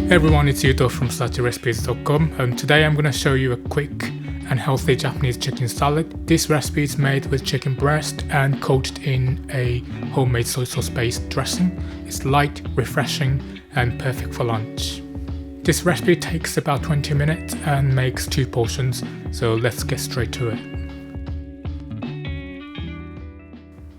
Hey everyone, it's Yuto from tbsp.com and today I'm going to show you a quick and healthy Japanese chicken salad. This recipe is made with chicken breast and coated in a homemade soy sauce based dressing. It's light, refreshing and perfect for lunch. This recipe takes about 20 minutes and makes 2 portions, so let's get straight to it.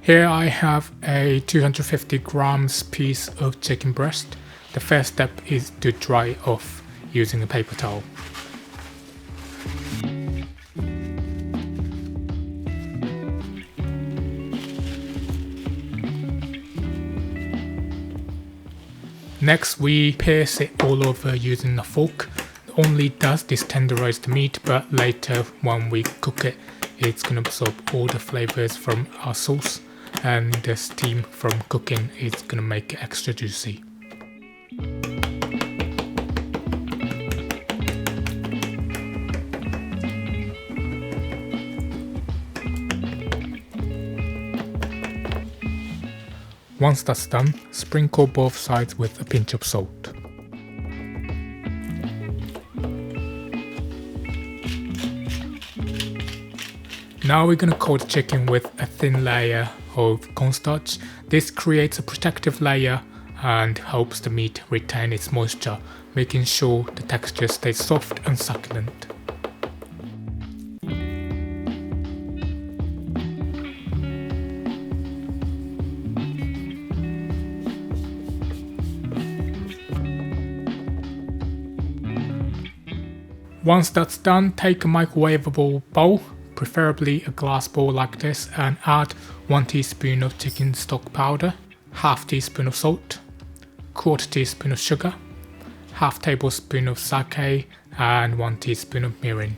Here I have a 250 grams piece of chicken breast. The first step is to dry it off using a paper towel. Next we pierce it all over using a fork. It only does this tenderize the meat, but later when we cook it, it's going to absorb all the flavors from our sauce, and the steam from cooking is going to make it extra juicy. Once that's done, sprinkle both sides with a pinch of salt. Now we're going to coat the chicken with a thin layer of cornstarch. This creates a protective layer and helps the meat retain its moisture, making sure the texture stays soft and succulent. Once that's done, take a microwavable bowl, preferably a glass bowl like this, and add 1 teaspoon of chicken stock powder, half teaspoon of salt, quarter teaspoon of sugar, half tablespoon of sake, and 1 teaspoon of mirin.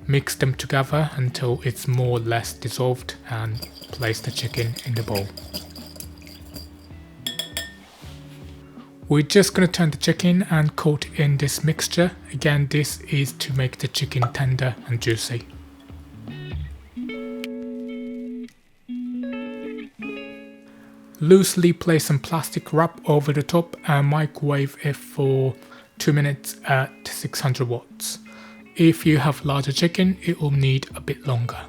Mix them together until it's more or less dissolved and place the chicken in the bowl. We're just going to turn the chicken and coat in this mixture. Again, this is to make the chicken tender and juicy. Loosely place some plastic wrap over the top and microwave it for 2 minutes at 600 watts. If you have larger chicken, it will need a bit longer.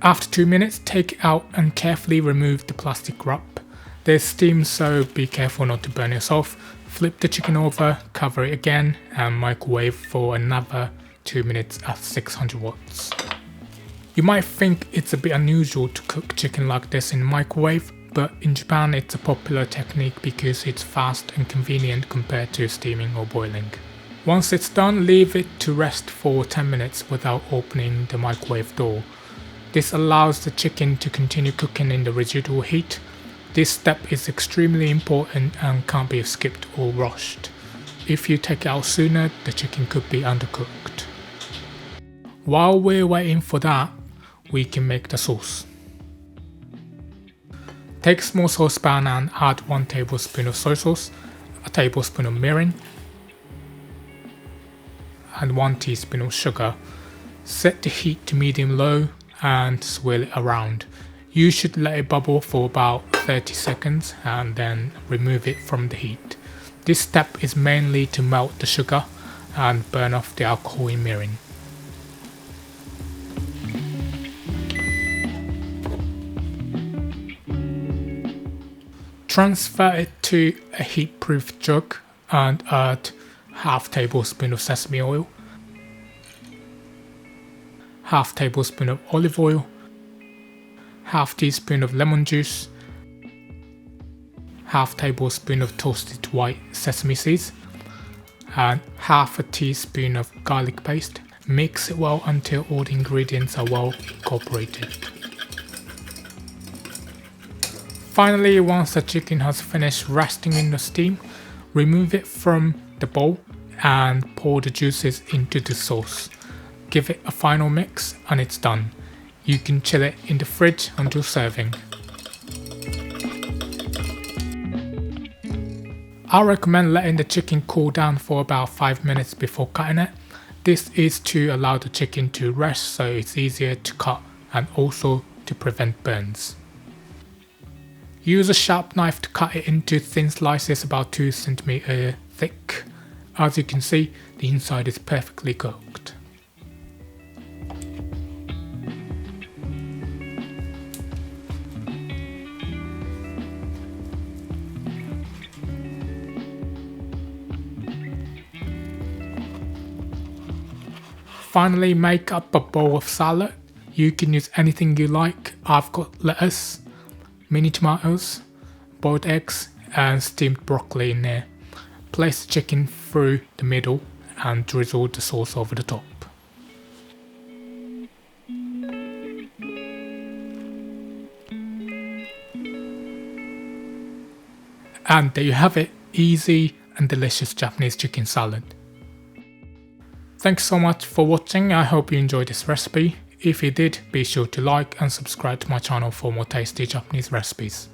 After 2 minutes, take it out and carefully remove the plastic wrap. There's steam, so be careful not to burn yourself. Flip the chicken over, cover it again and microwave for another 2 minutes at 600 watts. You might think it's a bit unusual to cook chicken like this in the microwave, but in Japan it's a popular technique because it's fast and convenient compared to steaming or boiling. Once it's done, leave it to rest for 10 minutes without opening the microwave door. This allows the chicken to continue cooking in the residual heat. This step is extremely important and can't be skipped or rushed. If you take it out sooner, the chicken could be undercooked. While we're waiting for that, we can make the sauce. Take a small saucepan and add 1 tablespoon of soy sauce, a tablespoon of mirin, and 1 teaspoon of sugar. Set the heat to medium-low and swirl it around. You should let it bubble for about 30 seconds and then remove it from the heat. This step is mainly to melt the sugar and burn off the alcohol in mirin. Transfer it to a heat-proof jug and add half tablespoon of sesame oil, half tablespoon of olive oil, half teaspoon of lemon juice, half tablespoon of toasted white sesame seeds, and half a teaspoon of garlic paste. Mix it well until all the ingredients are well incorporated. Finally, once the chicken has finished resting in the steam, remove it from the bowl and pour the juices into the sauce. Give it a final mix and it's done. You can chill it in the fridge until serving. I recommend letting the chicken cool down for about 5 minutes before cutting it. This is to allow the chicken to rest so it's easier to cut and also to prevent burns. Use a sharp knife to cut it into thin slices about 2 cm thick. As you can see, the inside is perfectly cooked. Finally, make up a bowl of salad. You can use anything you like. I've got lettuce, mini tomatoes, boiled eggs and steamed broccoli in there. Place the chicken through the middle and drizzle the sauce over the top. And there you have it, easy and delicious Japanese chicken salad. Thanks so much for watching. I hope you enjoyed this recipe. If you did, be sure to like and subscribe to my channel for more tasty Japanese recipes.